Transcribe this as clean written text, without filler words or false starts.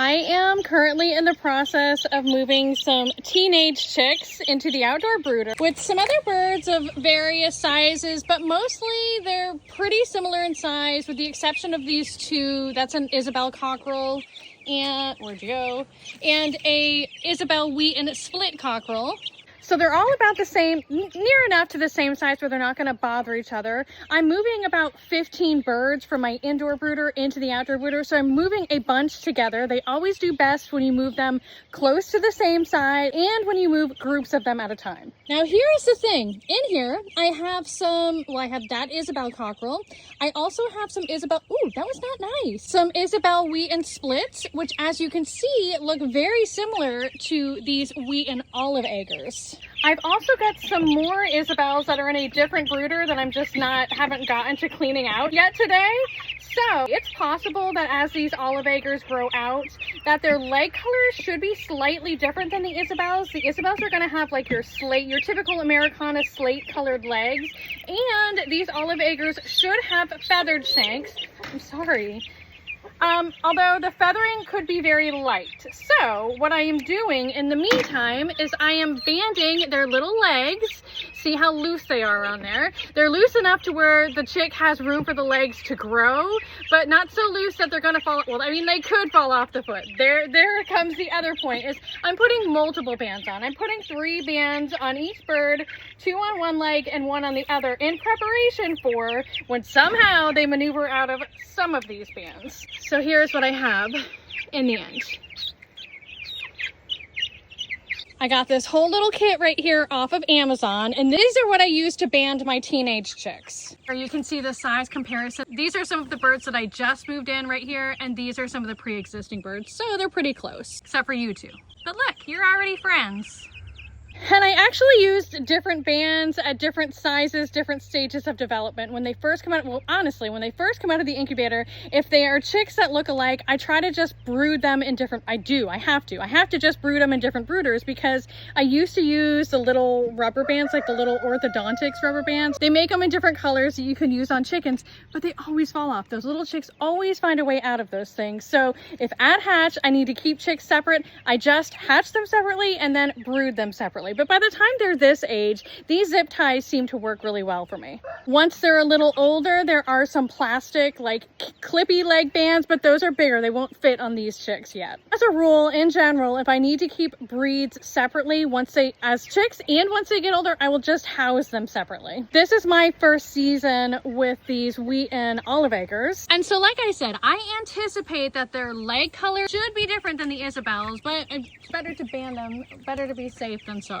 I am currently in the process of moving some teenage chicks into the outdoor brooder with some other birds of various sizes, but mostly they're pretty similar in size with the exception of these two. That's an Isabel cockerel and where'd you go? And a Isabel wheat and split cockerel. So they're all about the same, near enough to the same size where they're not going to bother each other. I'm moving about 15 birds from my indoor brooder into the outdoor brooder. So I'm moving a bunch together. They always do best when you move them close to the same size and when you move groups of them at a time. Now here's the thing. In here, I have some, well, I have that Isabel cockerel. I also have some Isabel, ooh, that was not nice. Some Isabel wheat and splits, which as you can see, look very similar to these wheat and olive eggers. I've also got some more Isabels that are in a different brooder that I'm just haven't gotten to cleaning out yet today. So it's possible that as these olive eggers grow out, that their leg colors should be slightly different than the Isabels. The Isabels are going to have like your typical Americana slate colored legs, and these olive eggers should have feathered shanks. I'm sorry. Although the feathering could be very light. So what I am doing in the meantime is I am banding their little legs. See how loose they are on there. They're loose enough to where the chick has room for the legs to grow, but not so loose that they're gonna fall. Well, I mean, they could fall off the foot. There comes the other point, is I'm putting multiple bands on. I'm putting 3 bands on each bird, 2 on one leg and 1 on the other, in preparation for when somehow they maneuver out of some of these bands. So here's what I have in the end. I got this whole little kit right here off of Amazon, and these are what I use to band my teenage chicks. Here you can see the size comparison. These are some of the birds that I just moved in right here, and these are some of the pre-existing birds, so they're pretty close, except for you two. But look, you're already friends. And I actually used different bands at different sizes, different stages of development. When they first come out, well, honestly, when they first come out of the incubator, if they are chicks that look alike, I try to just brood them in different, I have to just brood them in different brooders, because I used to use the little rubber bands, like the little orthodontics rubber bands. They make them in different colors that you can use on chickens, but they always fall off. Those little chicks always find a way out of those things. So if at hatch, I need to keep chicks separate, I just hatch them separately and then brood them separately. But by the time they're this age, these zip ties seem to work really well for me. Once they're a little older, there are some plastic, like clippy leg bands, but those are bigger. They won't fit on these chicks yet. As a rule, in general, if I need to keep breeds separately, as chicks and once they get older, I will just house them separately. This is my first season with these wheat and olive eggers. And so like I said, I anticipate that their leg color should be different than the Isabels, but it's better to ban them, better to be safe than sorry.